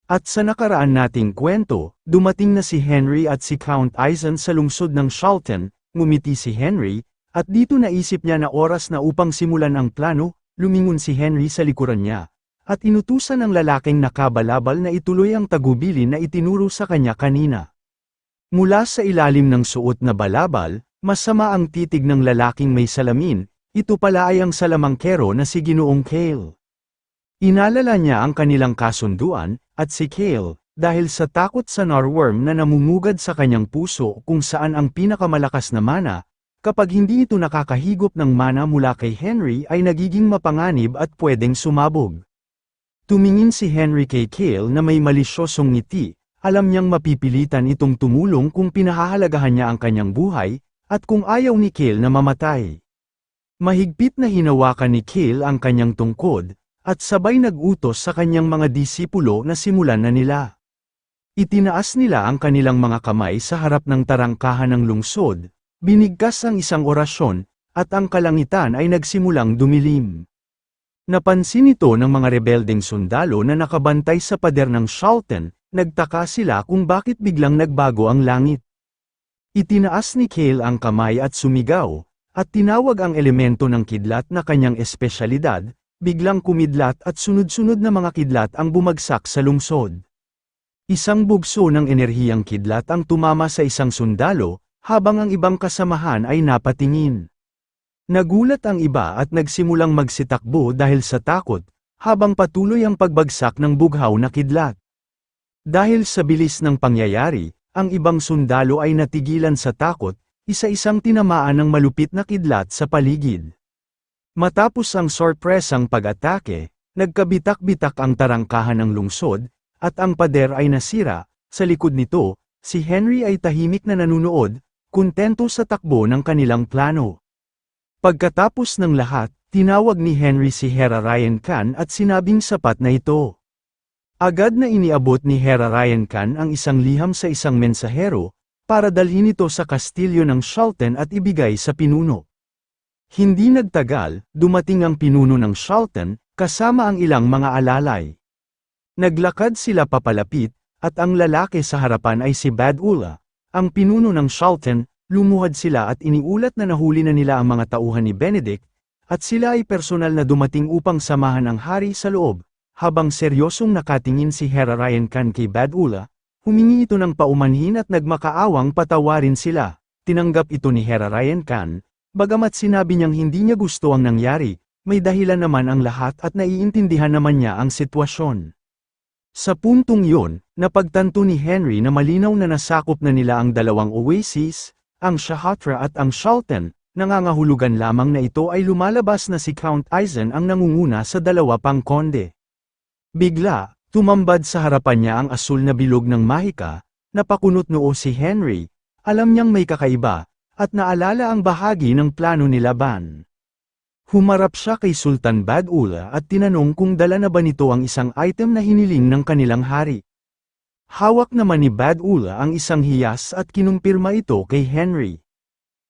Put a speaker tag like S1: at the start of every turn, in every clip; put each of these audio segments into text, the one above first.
S1: At sa nakaraan nating kwento, dumating na si Henry at si Count Eisen sa lungsod ng Charlton, ngumiti si Henry, at dito naisip niya na oras na upang simulan ang plano, lumingon si Henry sa likuran niya, at inutusan ng lalaking nakabalabal na ituloy ang tagubilin na itinuro sa kanya kanina. Mula sa ilalim ng suot na balabal, masama ang titig ng lalaking may salamin, ito pala ay ang salamangkero na si Ginoong Cale. Inalala niya ang kanilang kasunduan, at si Cale, dahil sa takot sa narworm na namumugad sa kanyang puso kung saan ang pinakamalakas na mana, kapag hindi ito nakakahigop ng mana mula kay Henry ay nagiging mapanganib at pwedeng sumabog. Tumingin si Henry kay Cale na may malisyosong ngiti, alam niyang mapipilitan itong tumulong kung pinahahalagahan niya ang kanyang buhay, at kung ayaw ni Cale na mamatay. Mahigpit na hinawakan ni Cale ang kanyang tungkod, at sabay nag-utos sa kanyang mga disipulo na simulan na nila. Itinaas nila ang kanilang mga kamay sa harap ng tarangkahan ng lungsod, binigkas ang isang orasyon, at ang kalangitan ay nagsimulang dumilim. Napansin ito ng mga rebeldeng sundalo na nakabantay sa pader ng Charlton, nagtaka sila kung bakit biglang nagbago ang langit. Itinaas ni Cale ang kamay at sumigaw, at tinawag ang elemento ng kidlat na kanyang espesyalidad, biglang kumidlat at sunod-sunod na mga kidlat ang bumagsak sa lungsod. Isang bugso ng enerhiyang kidlat ang tumama sa isang sundalo, habang ang ibang kasamahan ay napatingin. Nagulat ang iba at nagsimulang magsitakbo dahil sa takot, habang patuloy ang pagbagsak ng bughaw na kidlat. Dahil sa bilis ng pangyayari, ang ibang sundalo ay natigilan sa takot, isa-isang tinamaan ng malupit na kidlat sa paligid. Matapos ang sorpresang pag-atake, nagkabitak-bitak ang tarangkahan ng lungsod, at ang pader ay nasira. Sa likod nito, si Henry ay tahimik na nanunood, kuntento sa takbo ng kanilang plano. Pagkatapos ng lahat, tinawag ni Henry si Hera Ryan Khan at sinabing sapat na ito. Agad na iniabot ni Hera Ryan Khan ang isang liham sa isang mensahero, para dalhin ito sa kastilyo ng Charlton at ibigay sa pinuno. Hindi nagtagal, dumating ang pinuno ng Charlton, kasama ang ilang mga alalay. Naglakad sila papalapit, at ang lalaki sa harapan ay si Bad-Ula, ang pinuno ng Charlton. Lumuhad sila at iniulat na nahuli na nila ang mga tauhan ni Benedict, at sila ay personal na dumating upang samahan ang hari sa loob. Habang seryosong nakatingin si Hera Ryan Khan kay Bad-Ula, humingi ito ng paumanhin at nagmakaawang patawarin sila. Tinanggap ito ni Hera Ryan Khan, bagamat sinabi niyang hindi niya gusto ang nangyari, may dahilan naman ang lahat at naiintindihan naman niya ang sitwasyon. Sa puntong yun, napagtanto ni Henry na malinaw na nasakop na nila ang dalawang oasis, ang Shahatra at ang Charlton. Nangangahulugan lamang na ito ay lumalabas na si Count Eisen ang nangunguna sa dalawa pang konde. Bigla, tumambad sa harapan niya ang asul na bilog ng mahika, napakunot noo si Henry, alam niyang may kakaiba, at naalala ang bahagi ng plano ni Laban. Humarap siya kay Sultan Bad-Ula at tinanong kung dala na ba nito ang isang item na hiniling ng kanilang hari. Hawak naman ni Bad-Ula ang isang hiyas at kinumpirma ito kay Henry.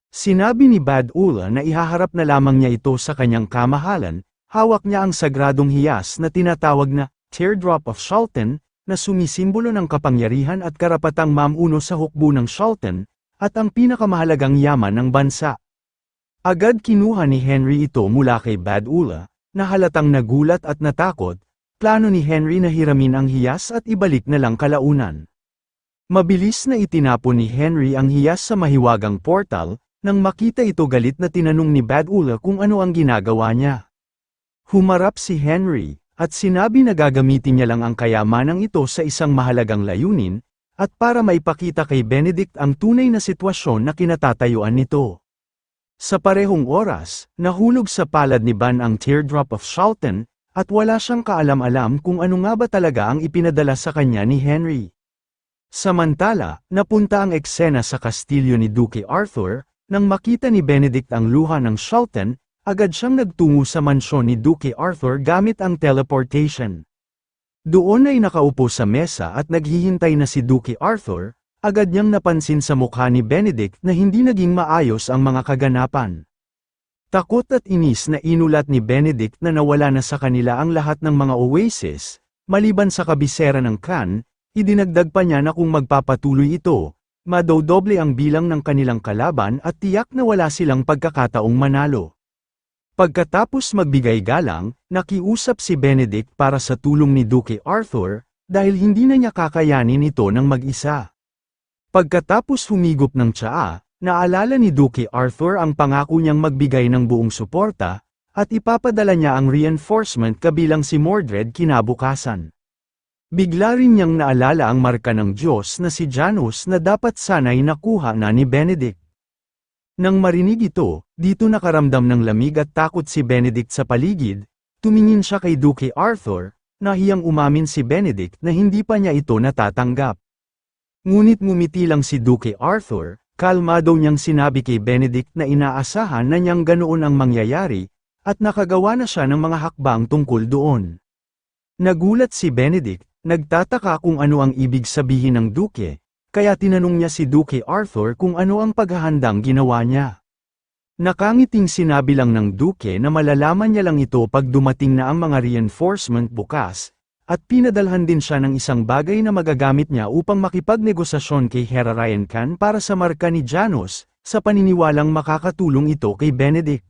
S1: Sinabi ni Bad-Ula na ihaharap na lamang niya ito sa kanyang kamahalan, hawak niya ang sagradong hiyas na tinatawag na Teardrop of Charlton, na sumisimbolo ng kapangyarihan at karapatang mamuno sa hukbo ng Charlton, at ang pinakamahalagang yaman ng bansa. Agad kinuha ni Henry ito mula kay Bad-Ula, na halatang nagulat at natakot. Plano ni Henry na hiramin ang hiyas at ibalik na lang kalaunan. Mabilis na itinapon ni Henry ang hiyas sa mahiwagang portal, nang makita ito galit na tinanong ni Bad-Ula kung ano ang ginagawa niya. Humarap si Henry, at sinabi na gagamitin niya lang ang kayamanang ito sa isang mahalagang layunin, at para maipakita kay Benedict ang tunay na sitwasyon na kinatatayuan nito. Sa parehong oras, nahulog sa palad ni Ban ang Teardrop of Charlton, at wala siyang kaalam-alam kung ano nga ba talaga ang ipinadala sa kanya ni Henry. Samantala, napunta ang eksena sa kastilyo ni Duke Arthur, nang makita ni Benedict ang luha ng Charlton, agad siyang nagtungo sa mansyon ni Duke Arthur gamit ang teleportation. Doon ay nakaupo sa mesa at naghihintay na si Duke Arthur, agad niyang napansin sa mukha ni Benedict na hindi naging maayos ang mga kaganapan. Takot at inis na inulat ni Benedict na nawala na sa kanila ang lahat ng mga oasis, Maliban sa kabisera ng Khan, idinagdag pa niya na kung magpapatuloy ito, madodoble ang bilang ng kanilang kalaban at tiyak na wala silang pagkakataong manalo. Pagkatapos magbigay galang, nakiusap si Benedict para sa tulong ni Duke Arthur, dahil hindi na niya kakayanin ito ng mag-isa. Pagkatapos humigop ng tsaa, naalala ni Duke Arthur ang pangako niyang magbigay ng buong suporta, at ipapadala niya ang reinforcement kabilang si Mordred kinabukasan. Bigla rin niyang naalala ang marka ng Diyos na si Janus na dapat sana'y nakuha na ni Benedict. Nang marinig ito, dito nakaramdam ng lamig at takot si Benedict sa paligid, tumingin siya kay Duke Arthur, nahiyang umamin si Benedict na hindi pa niya ito natatanggap. Ngunit ngumiti lang si Duke Arthur, kalmado niyang sinabi kay Benedict na inaasahan na niyang ganoon ang mangyayari, at nakagawa na siya ng mga hakbang tungkol doon. Nagulat si Benedict, nagtataka kung ano ang ibig sabihin ng Duke, kaya tinanong niya si Duke Arthur kung ano ang paghahandang ginawa niya. Nakangiting sinabi lang ng Duke na malalaman niya lang ito pag dumating na ang mga reinforcement bukas, at pinadalhan din siya ng isang bagay na magagamit niya upang makipagnegosasyon kay Herarayan Khan para sa marka ni Janus, sa paniniwalang makakatulong ito kay Benedict.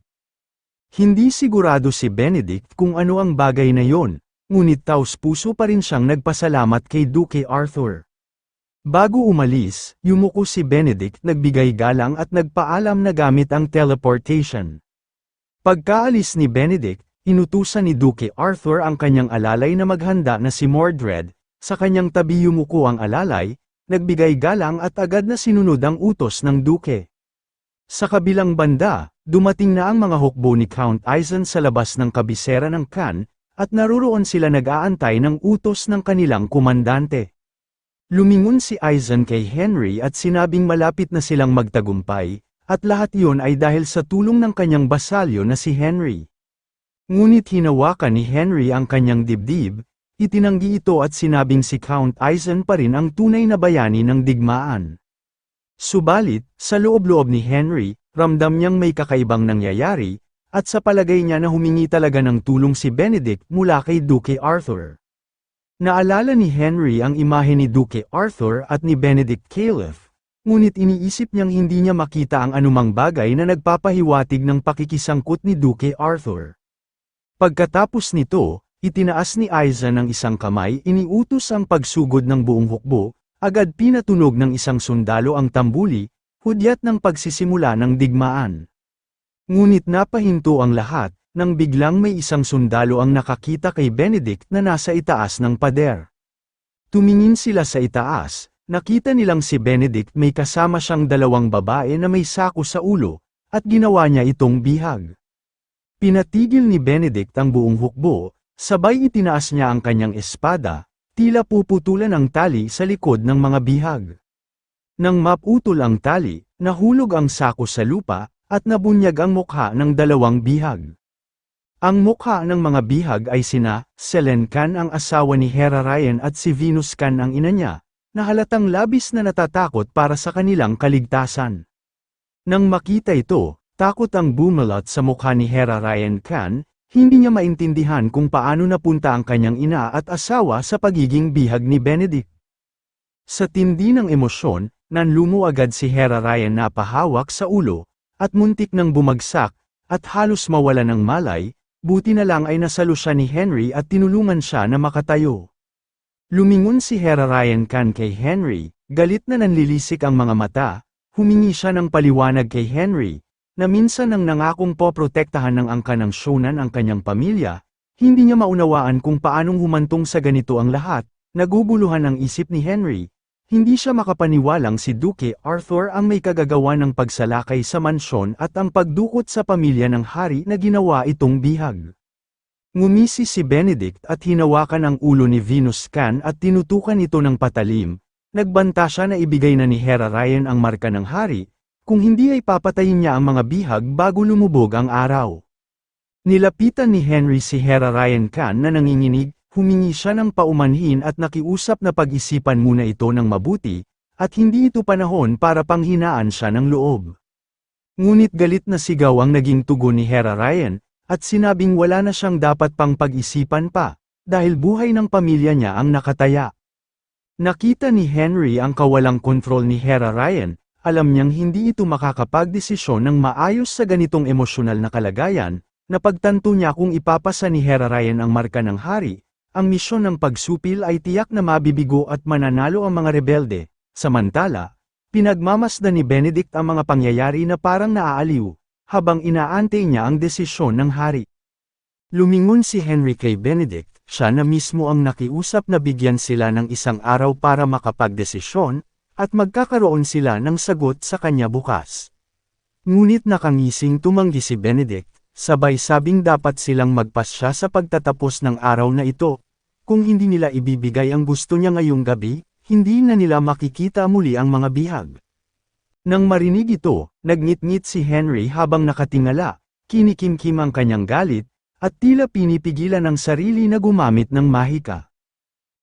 S1: Hindi sigurado si Benedict kung ano ang bagay na yon, ngunit taos-puso pa rin siyang nagpasalamat kay Duke Arthur. Bago umalis, yumuko si Benedict, nagbigay galang at nagpaalam na gamit ang teleportation. Pagkaalis ni Benedict, inutusan ni Duke Arthur ang kanyang alalay na maghanda na si Mordred, sa kanyang tabi yumuko ang alalay, nagbigay galang at agad na sinunod ang utos ng Duke. Sa kabilang banda, dumating na ang mga hukbo ni Count Aizen sa labas ng kabisera ng Khan, at naruroon sila nag-aantay ng utos ng kanilang komandante. Lumingon si Aizen kay Henry at sinabing malapit na silang magtagumpay, at lahat iyon ay dahil sa tulong ng kanyang basalyo na si Henry. Ngunit hinawakan ni Henry ang kanyang dibdib, itinanggi ito at sinabing si Count Aizen pa rin ang tunay na bayani ng digmaan. Subalit, sa loob-loob ni Henry, ramdam niyang may kakaibang nangyayari, at sa palagay niya na humingi talaga ng tulong si Benedict mula kay Duke Arthur. Naalala ni Henry ang imahe ni Duke Arthur at ni Benedict Caliph, ngunit iniisip niyang hindi niya makita ang anumang bagay na nagpapahiwatig ng pakikisangkot ni Duke Arthur. Pagkatapos nito, itinaas ni Aizen ang isang kamay, iniutos ang pagsugod ng buong hukbo, agad pinatunog ng isang sundalo ang tambuli, hudyat ng pagsisimula ng digmaan. Ngunit napahinto ang lahat, nang biglang may isang sundalo ang nakakita kay Benedict na nasa itaas ng pader. Tumingin sila sa itaas, nakita nilang si Benedict may kasama siyang dalawang babae na may sako sa ulo, at ginawa niya itong bihag. Pinatigil ni Benedict ang buong hukbo, sabay itinaas niya ang kanyang espada, tila puputulan ang tali sa likod ng mga bihag. Nang maputol ang tali, nahulog ang sako sa lupa, at nabunyag ang mukha ng dalawang bihag. Ang mukha ng mga bihag ay sina Selene Khan ang asawa ni Herarayan at si Venus Khan ang ina niya, na halatang labis na natatakot para sa kanilang kaligtasan. Nang makita ito, takot ang bumalot sa mukha ni Herarayan Khan, hindi niya maintindihan kung paano napunta ang kanyang ina at asawa sa pagiging bihag ni Benedict. Sa tindi ng emosyon, nanlumo agad si Herarayan na pahawak sa ulo, at muntik nang bumagsak, at halos mawala ng malay. Buti na lang ay nasalo siya ni Henry at tinulungan siya na makatayo. Lumingon si Herarayan Khan kay Henry, galit na nanlilisik ang mga mata, humingi siya ng paliwanag kay Henry, na minsan nang nangakong poprotektahan ng angka ng Shonan ang kanyang pamilya, hindi niya maunawaan kung paanong humantong sa ganito ang lahat. Naguguluhan ang isip ni Henry. Hindi siya makapaniwalang si Duke Arthur ang may kagagawa ng pagsalakay sa mansyon at ang pagdukot sa pamilya ng hari na ginawa itong bihag. Ngumisi si Benedict at hinawakan ang ulo ni Venus Khan at tinutukan ito ng patalim. Nagbanta siya na ibigay na ni Herarayan ang marka ng hari, kung hindi ay papatayin niya ang mga bihag bago lumubog ang araw. Nilapitan ni Henry si Herarayan Khan na nanginginig. Humingi siya ng paumanhin at nakiusap na pag-isipan muna ito ng mabuti, at hindi ito panahon para panghinaan siya ng loob. Ngunit galit na sigaw ang naging tugon ni Herarayan, at sinabing wala na siyang dapat pang pag-isipan pa, dahil buhay ng pamilya niya ang nakataya. Nakita ni Henry ang kawalang kontrol ni Hera Ryan, alam niyang hindi ito makakapagdesisyon ng maayos sa ganitong emosyonal na kalagayan, napagtanto niya kung ipapasa ni Hera Ryan ang marka ng hari, ang misyon ng pagsupil ay tiyak na mabibigo at mananalo ang mga rebelde, samantala, pinagmamasdan ni Benedict ang mga pangyayari na parang naaaliw, habang inaantay niya ang desisyon ng hari. Lumingon si Henry kay Benedict, siya na mismo ang nakiusap na bigyan sila ng isang araw para makapagdesisyon, at magkakaroon sila ng sagot sa kanya bukas. Ngunit nakangising tumanggi si Benedict, sabay sabing dapat silang magpasya sa pagtatapos ng araw na ito. Kung hindi nila ibibigay ang gusto niya ngayong gabi, hindi na nila makikita muli ang mga bihag. Nang marinig ito, nagngit-ngit si Henry habang nakatingala, kinikimkim ang kanyang galit, at tila pinipigilan ang sarili na gumamit ng mahika.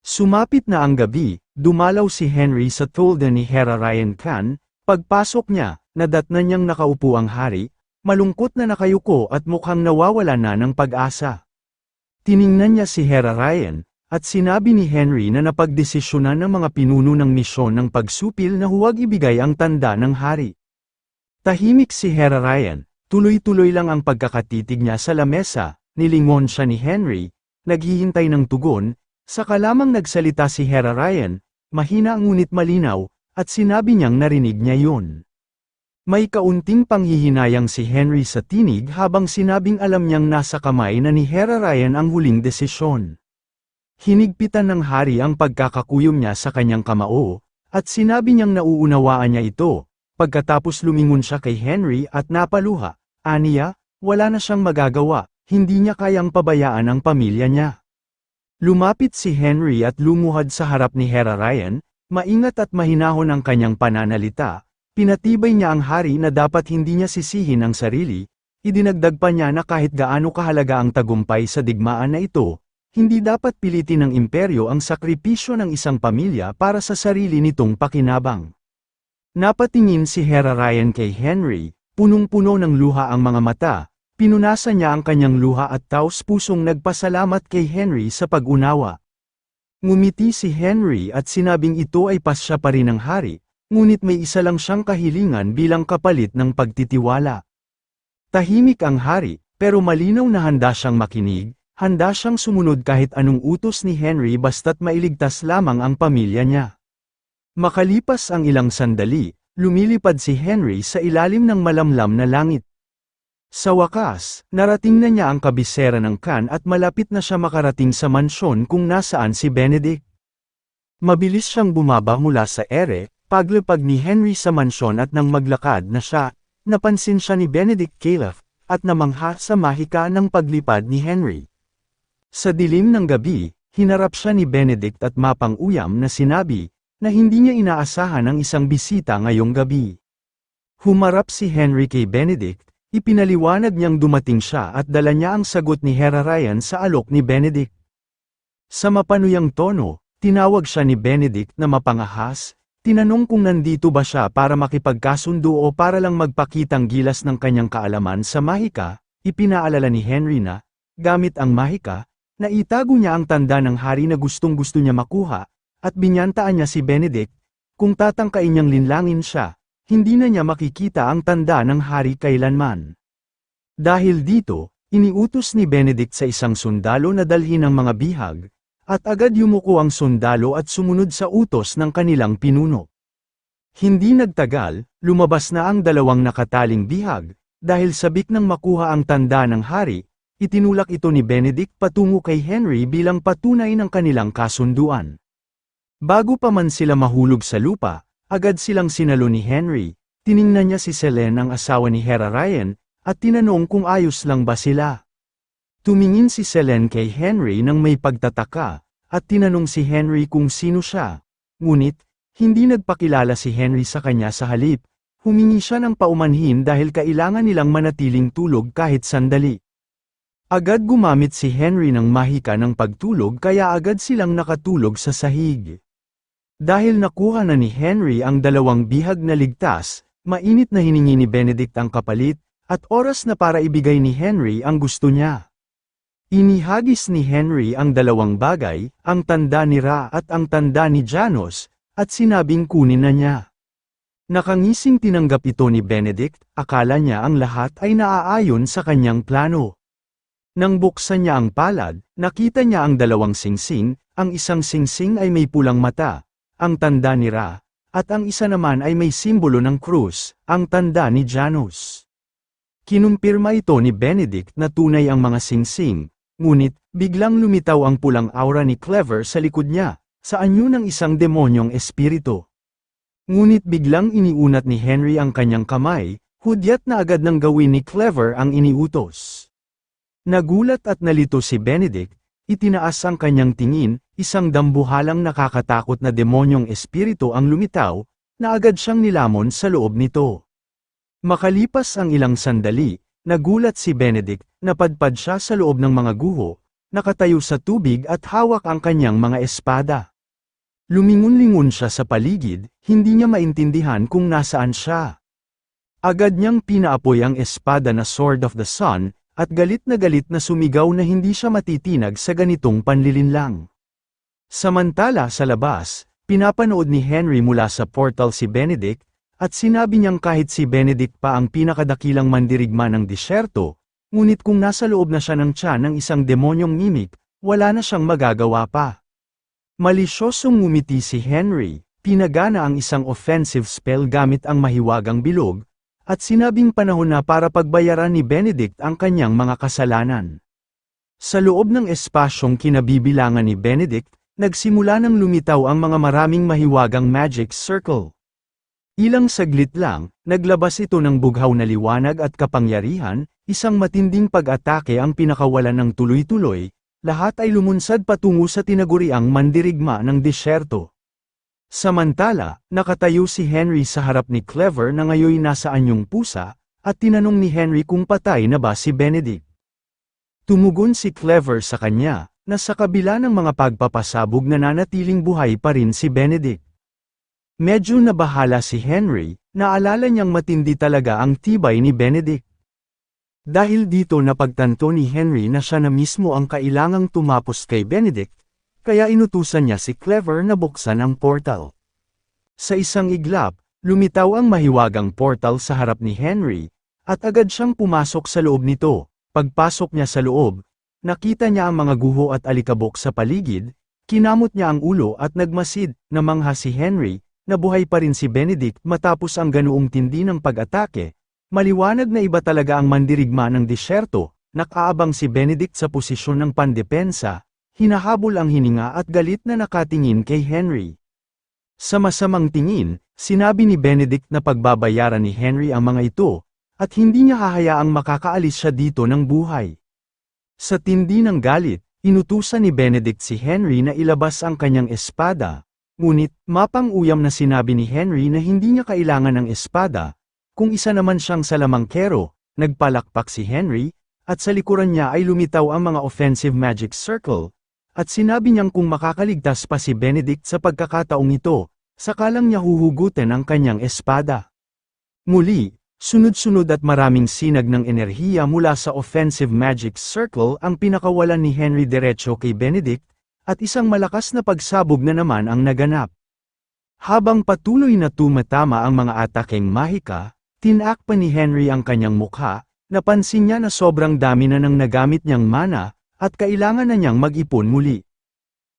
S1: Sumapit na ang gabi, dumalaw si Henry sa tolda ni Hera Ryan Khan, pagpasok niya, nadatnan niyang nakaupo ang hari, malungkot na nakayuko at mukhang nawawala na ng pag-asa. Tiningnan niya si Hera Ryan, at sinabi ni Henry na napagdesisyonan ng mga pinuno ng misyon ng pagsupil na huwag ibigay ang tanda ng hari. Tahimik si Hera Ryan, tuloy-tuloy lang ang pagkakatitig niya sa lamesa. Nilingon siya ni Henry, naghihintay ng tugon, saka lamang nagsalita si Hera Ryan, mahina ngunit malinaw, at sinabi niyang narinig niya yun. May kaunting panghihinayang si Henry sa tinig habang sinabing alam niyang nasa kamay na ni Hera Ryan ang huling desisyon. Hinigpitan ng hari ang pagkakakuyom niya sa kanyang kamao, at sinabi niyang nauunawaan niya ito, pagkatapos lumingon siya kay Henry at napaluha, aniya, wala na siyang magagawa. Hindi niya kayang pabayaan ang pamilya niya. Lumapit si Henry at lumuhad sa harap ni Hera Ryan, maingat at mahinahon ang kanyang pananalita, pinatibay niya ang hari na dapat hindi niya sisihin ang sarili, idinagdag pa niya na kahit gaano kahalaga ang tagumpay sa digmaan na ito, hindi dapat pilitin ng imperyo ang sakripisyo ng isang pamilya para sa sarili nitong pakinabang. Napatingin si Hera Ryan kay Henry, punong-puno ng luha ang mga mata. Pinunasan niya ang kanyang luha at taos-pusong nagpasalamat kay Henry sa pag-unawa. Ngumiti si Henry at sinabing ito ay pasya pa rin ng hari, ngunit may isa lang siyang kahilingan bilang kapalit ng pagtitiwala. Tahimik ang hari, pero malinaw na handa siyang makinig, handa siyang sumunod kahit anong utos ni Henry basta't mailigtas lamang ang pamilya niya. Makalipas ang ilang sandali, lumilipad si Henry sa ilalim ng malamlam na langit. Sa wakas, narating na niya ang kabisera ng Khan at malapit na siya makarating sa mansyon kung nasaan si Benedict. Mabilis siyang bumaba mula sa ere, paglapag ni Henry sa mansyon at nang maglakad na siya, napansin siya ni Benedict Calef, at namangha sa mahika ng paglipad ni Henry. Sa dilim ng gabi, hinarap siya ni Benedict at mapang-uyam na sinabi, na hindi niya inaasahan ang isang bisita ngayong gabi. Humarap si Henry kay Benedict, ipinaliwanag niyang dumating siya at dala niya ang sagot ni Hera Ryan sa alok ni Benedict. Sa mapanuyang tono, tinawag siya ni Benedict na mapangahas, tinanong kung nandito ba siya para makipagkasundo o para lang magpakitang gilas ng kanyang kaalaman sa mahika, ipinaalala ni Henry na, gamit ang mahika, naitago niya ang tanda ng hari na gustong-gusto niya makuha, at binyantaan niya si Benedict, kung tatangkain niyang linlangin siya, hindi na niya makikita ang tanda ng hari kailanman. Dahil dito, iniutos ni Benedict sa isang sundalo na dalhin ang mga bihag, at agad yumuko ang sundalo at sumunod sa utos ng kanilang pinuno. Hindi nagtagal, lumabas na ang dalawang nakataling bihag, dahil sabik nang makuha ang tanda ng hari, itinulak ito ni Benedict patungo kay Henry bilang patunay ng kanilang kasunduan. Bago pa man sila mahulog sa lupa, agad silang sinalo ni Henry, tiningnan niya si Selene ang asawa ni Hera Ryan, at tinanong kung ayos lang ba sila. Tumingin si Selene kay Henry nang may pagtataka, at tinanong si Henry kung sino siya. Ngunit, hindi nagpakilala si Henry sa kanya sa halip, humingi siya ng paumanhin dahil kailangan nilang manatiling tulog kahit sandali. Agad gumamit si Henry ng mahika ng pagtulog kaya agad silang nakatulog sa sahig. Dahil nakuha na ni Henry ang dalawang bihag na ligtas, mainit na hiningi ni Benedict ang kapalit, at oras na para ibigay ni Henry ang gusto niya. Inihagis ni Henry ang dalawang bagay, ang tanda ni Ra at ang tanda ni Janos, at sinabing kunin na niya. Nakangising tinanggap ito ni Benedict, akala niya ang lahat ay naaayon sa kanyang plano. Nang buksan niya ang palad, nakita niya ang dalawang singsing, ang isang singsing ay may pulang mata, ang tanda ni Ra, at ang isa naman ay may simbolo ng krus, ang tanda ni Janos. Kinumpirma ito ni Benedict na tunay ang mga singsing, ngunit, biglang lumitaw ang pulang aura ni Clever sa likod niya, sa anyo ng isang demonyong espiritu. Ngunit biglang iniunat ni Henry ang kanyang kamay, hudyat na agad nang gawin ni Clever ang iniutos. Nagulat at nalito si Benedict, itinaas ang kanyang tingin, isang dambuhalang nakakatakot na demonyong espiritu ang lumitaw, na agad siyang nilamon sa loob nito. Makalipas ang ilang sandali, nagulat si Benedict, napadpad siya sa loob ng mga guho, nakatayo sa tubig at hawak ang kanyang mga espada. Lumingon-lingon siya sa paligid, hindi niya maintindihan kung nasaan siya. Agad niyang pinaapoy ang espada na Sword of the Sun, at galit na sumigaw na hindi siya matitinag sa ganitong panlilinlang. Samantala sa labas, pinapanood ni Henry mula sa portal si Benedict, at sinabi niyang kahit si Benedict pa ang pinakadakilang mandirigma ng disyerto, ngunit kung nasa loob na siya ng tiyan ng isang demonyong mimik, wala na siyang magagawa pa. Malisyosong ngumiti si Henry, pinagana ang isang offensive spell gamit ang mahiwagang bilog, at sinabing panahon na para pagbayaran ni Benedict ang kanyang mga kasalanan. Sa loob ng espasyong kinabibilangan ni Benedict, nagsimula nang lumitaw ang mga maraming mahiwagang magic circle. Ilang saglit lang, naglabas ito ng bughaw na liwanag at kapangyarihan, isang matinding pag-atake ang pinakawalan ng tuloy-tuloy, lahat ay lumunsad patungo sa tinaguriang mandirigma ng disyerto. Samantala, nakatayo si Henry sa harap ni Clever na ngayoy nasa anyong pusa, at tinanong ni Henry kung patay na ba si Benedict. Tumugon si Clever sa kanya, na sa kabila ng mga pagpapasabog nananatiling buhay pa rin si Benedict. Medyo nabahala si Henry, naalala niyang matindi talaga ang tibay ni Benedict. Dahil dito napagtanto ni Henry na siya na mismo ang kailangang tumapos kay Benedict, kaya inutusan niya si Clever na buksan ang portal. Sa isang iglap, lumitaw ang mahiwagang portal sa harap ni Henry, at agad siyang pumasok sa loob nito. Pagpasok niya sa loob, nakita niya ang mga guho at alikabok sa paligid, kinamot niya ang ulo at nagmasid, namangha si Henry, na buhay pa rin si Benedict matapos ang ganoong tindi ng pag-atake. Maliwanag na iba talaga ang mandirigma ng disyerto, nakaabang si Benedict sa posisyon ng pandepensa, hinahabol ang hininga at galit na nakatingin kay Henry. Sa masamang tingin, sinabi ni Benedict na pagbabayaran ni Henry ang mga ito, at hindi niya hahayaang makakaalis siya dito ng buhay. Sa tindi ng galit, inutusan ni Benedict si Henry na ilabas ang kanyang espada, ngunit, mapang-uyam na sinabi ni Henry na hindi niya kailangan ng espada. Kung isa naman siyang salamangkero, nagpalakpak si Henry, at sa likuran niya ay lumitaw ang mga offensive magic circle, at sinabi niyang kung makakaligtas pa si Benedict sa pagkakataong ito, sakalang niya huhugutin ang kanyang espada. Muli, sunod-sunod at maraming sinag ng enerhiya mula sa offensive magic circle ang pinakawalan ni Henry diretso kay Benedict, at isang malakas na pagsabog na naman ang naganap. Habang patuloy na tumatama ang mga atakeng mahika, tinak pa ni Henry ang kanyang mukha, napansin niya na sobrang dami na nang nagamit niyang mana, at kailangan na niyang mag-ipon muli.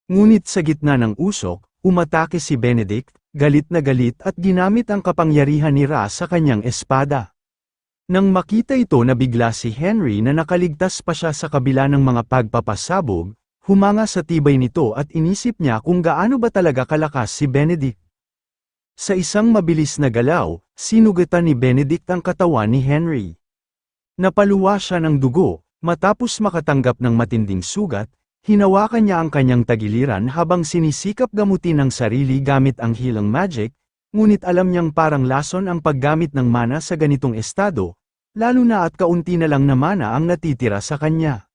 S1: Ngunit sa gitna ng usok, umatake si Benedict, galit na galit at ginamit ang kapangyarihan ni Ra sa kanyang espada. Nang makita ito nabigla si Henry na nakaligtas pa siya sa kabila ng mga pagpapasabog, humanga sa tibay nito at inisip niya kung gaano ba talaga kalakas si Benedict. Sa isang mabilis na galaw, sinugatan ni Benedict ang katawan ni Henry. Napaluwa siya ng dugo, matapos makatanggap ng matinding sugat, hinawakan niya ang kanyang tagiliran habang sinisikap gamutin ang sarili gamit ang healing magic, ngunit alam niyang parang lason ang paggamit ng mana sa ganitong estado, lalo na at kaunti na lang na mana ang natitira sa kanya.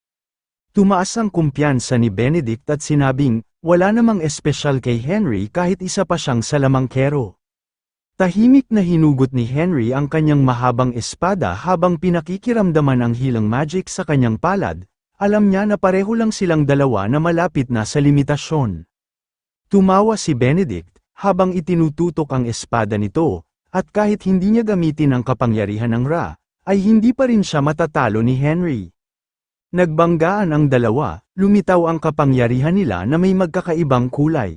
S1: Tumaas ang kumpiyansa ni Benedict at sinabing, wala namang espesyal kay Henry kahit isa pa siyang salamangkero. Tahimik na hinugot ni Henry ang kanyang mahabang espada habang pinakikiramdaman ang healing magic sa kanyang palad, Alam niya na pareho lang silang dalawa na malapit na sa limitasyon. Tumawa si Benedict, habang itinututok ang espada nito, at kahit hindi niya gamitin ang kapangyarihan ng Ra, ay hindi pa rin siya matatalo ni Henry. Nagbanggaan ang dalawa, lumitaw ang kapangyarihan nila na may magkakaibang kulay.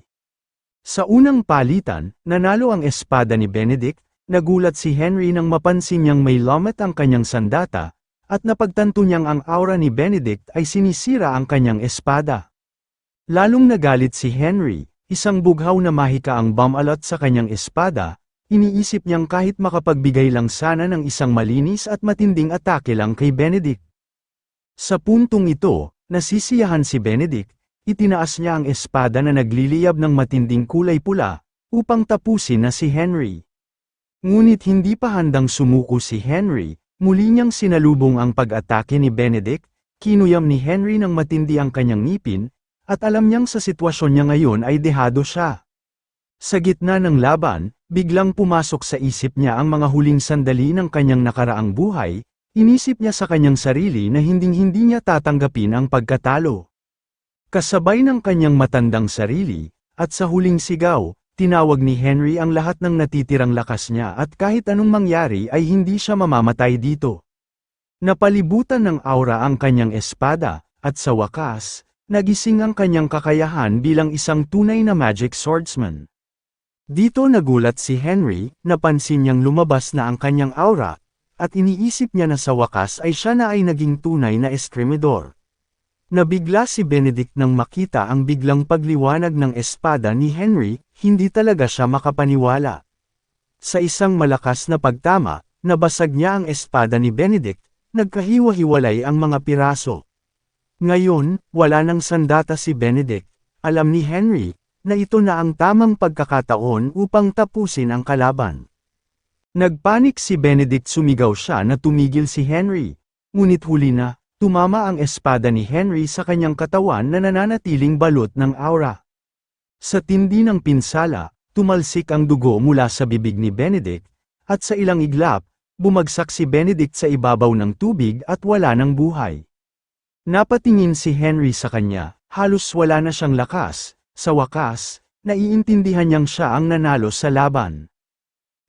S1: Sa unang palitan, nanalo ang espada ni Benedict, nagulat si Henry nang mapansin niyang may lomet ang kanyang sandata, at napagtanto niyang ang aura ni Benedict ay sinisira ang kanyang espada. Lalong nagalit si Henry, isang bughaw na mahika ang bumalot sa kanyang espada, iniisip niyang kahit makapagbigay lang sana ng isang malinis at matinding atake lang kay Benedict. Sa puntong ito, nasisiyahan si Benedict, itinaas niya ang espada na nagliliyab ng matinding kulay pula, upang tapusin na si Henry. Ngunit hindi pa handang sumuko si Henry, muli niyang sinalubong ang pag-atake ni Benedict, kinuyam ni Henry ng matindi ang kanyang ngipin, at alam niyang sa sitwasyon niya ngayon ay dehado siya. Sa gitna ng laban, biglang pumasok sa isip niya ang mga huling sandali ng kanyang nakaraang buhay, inisip niya sa kanyang sarili na hinding-hindi niya tatanggapin ang pagkatalo. Kasabay ng kanyang matandang sarili, at sa huling sigaw, tinawag ni Henry ang lahat ng natitirang lakas niya at kahit anong mangyari ay hindi siya mamamatay dito. Napalibutan ng aura ang kanyang espada, at sa wakas, nagising ang kanyang kakayahan bilang isang tunay na magic swordsman. Dito nagulat si Henry, napansin niyang lumabas na ang kanyang aura, at iniisip niya na sa wakas ay siya na ay naging tunay na eskrimidor. Nabigla si Benedict nang makita ang biglang pagliwanag ng espada ni Henry, hindi talaga siya makapaniwala. Sa isang malakas na pagtama, nabasag niya ang espada ni Benedict, nagkahiwa-hiwalay ang mga piraso. Ngayon, wala nang sandata si Benedict, alam ni Henry, na ito na ang tamang pagkakataon upang tapusin ang kalaban. Nagpanik si Benedict, sumigaw siya na tumigil si Henry, ngunit huli na, tumama ang espada ni Henry sa kanyang katawan na nananatiling balot ng aura. Sa tindi ng pinsala, tumalsik ang dugo mula sa bibig ni Benedict, at sa ilang iglap, bumagsak si Benedict sa ibabaw ng tubig at wala ng buhay. Napatingin si Henry sa kanya, halos wala na siyang lakas, sa wakas, naiintindihan niyang siya ang nanalo sa laban.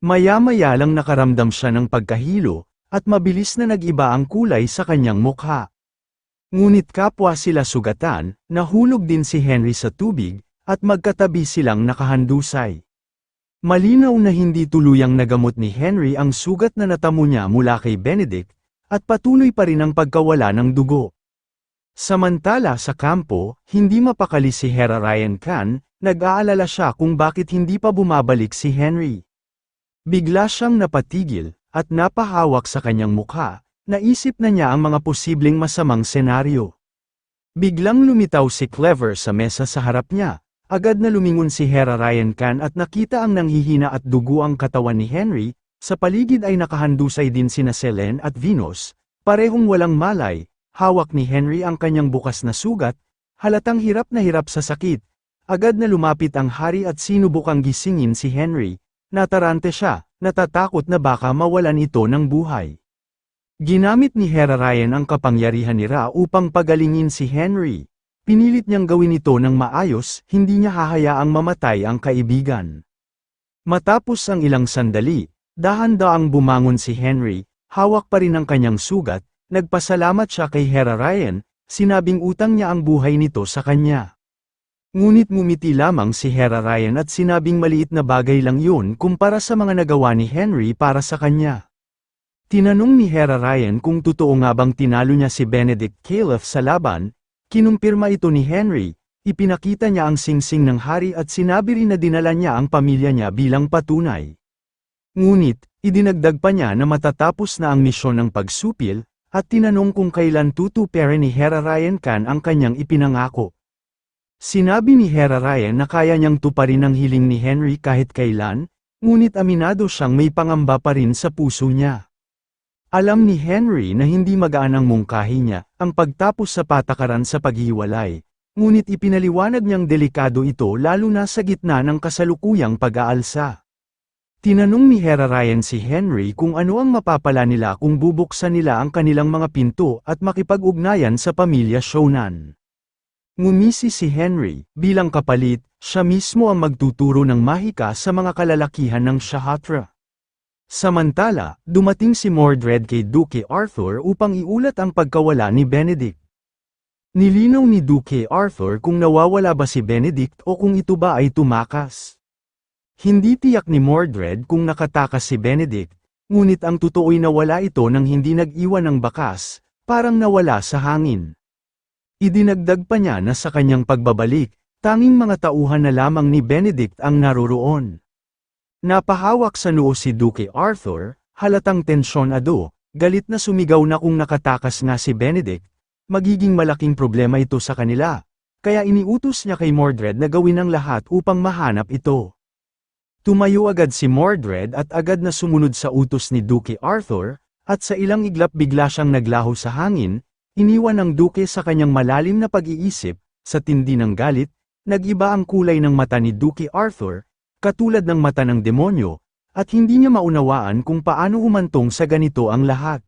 S1: Maya-maya lang nakaramdam siya ng pagkahilo, at mabilis na nag-iba ang kulay sa kanyang mukha. Ngunit kapwa sila sugatan, nahulog din si Henry sa tubig, at magkatabi silang nakahandusay. Malinaw na hindi tuluyang nagamot ni Henry ang sugat na natamo niya mula kay Benedict, at patuloy pa rin ang pagkawala ng dugo. Samantala sa kampo, hindi mapakali si Hera Ryan Khan, nag-aalala siya kung bakit hindi pa bumabalik si Henry. Bigla siyang napatigil, at napahawak sa kanyang mukha, naisip na niya ang mga posibleng masamang senaryo. Biglang lumitaw si Clever sa mesa sa harap niya, agad na lumingon si Hera Ryan Khan at nakita ang nanghihina at dugo ang katawan ni Henry, sa paligid ay nakahandusay din sina Selene at Venus, parehong walang malay, hawak ni Henry ang kanyang bukas na sugat, halatang hirap na hirap sa sakit, agad na lumapit ang hari at sinubukang gisingin si Henry. Natarante siya, natatakot na baka mawalan ito ng buhay. Ginamit ni Hera Ryan ang kapangyarihan ni Ra upang pagalingin si Henry. Pinilit niyang gawin ito ng maayos, hindi niya hahayaang mamatay ang kaibigan. Matapos ang ilang sandali, dahan-daang bumangon si Henry, hawak pa rin ang kanyang sugat, nagpasalamat siya kay Hera Ryan, sinabing utang niya ang buhay nito sa kanya. Ngunit ngumiti lamang si Hera Ryan at sinabing maliit na bagay lang yun kumpara sa mga nagawa ni Henry para sa kanya. Tinanong ni Hera Ryan kung totoo nga bang tinalo niya si Benedict Califf sa laban, kinumpirma ito ni Henry, ipinakita niya ang singsing ng hari at sinabi rin na dinala niya ang pamilya niya bilang patunay. Ngunit, idinagdag pa niya na matatapos na ang misyon ng pagsupil, at tinanong kung kailan tutuparin ni Hera Ryan Khan ang kanyang ipinangako. Sinabi ni Hera Ryan na kaya niyang tuparin ang hiling ni Henry kahit kailan, ngunit aminado siyang may pangamba pa rin sa puso niya. Alam ni Henry na hindi magaan ang mungkahi niya, ang pagtapos sa patakaran sa paghiwalay, ngunit ipinaliwanag niyang delikado ito lalo na sa gitna ng kasalukuyang pag-aalsa. Tinanong ni Hera Ryan si Henry kung ano ang mapapala nila kung bubuksan nila ang kanilang mga pinto at makipag-ugnayan sa pamilya Shonan. Ngumisi si Henry, bilang kapalit, siya mismo ang magtuturo ng mahika sa mga kalalakihan ng Shahatra. Samantala, dumating si Mordred kay Duke Arthur upang iulat ang pagkawala ni Benedict. Nilinaw ni Duke Arthur kung nawawala ba si Benedict o kung ito ba ay tumakas. Hindi tiyak ni Mordred kung nakatakas si Benedict, ngunit ang totoo'y nawala ito nang hindi nag-iwan ng bakas, parang nawala sa hangin. Idinagdag pa niya na sa kanyang pagbabalik, tanging mga tauhan na lamang ni Benedict ang naroroon. Napahawak sa noo si Duke Arthur, halatang tensyonado, galit na sumigaw na kung nakatakas nga si Benedict, magiging malaking problema ito sa kanila, kaya iniutos niya kay Mordred na gawin ang lahat upang mahanap ito. Tumayo agad si Mordred at agad na sumunod sa utos ni Duke Arthur, at sa ilang iglap bigla siyang naglaho sa hangin, iniwan ng Duke sa kanyang malalim na pag-iisip, sa tindi ng galit, nag-iba ang kulay ng mata ni Duke Arthur, katulad ng mata ng demonyo, at hindi niya maunawaan kung paano humantong sa ganito ang lahat.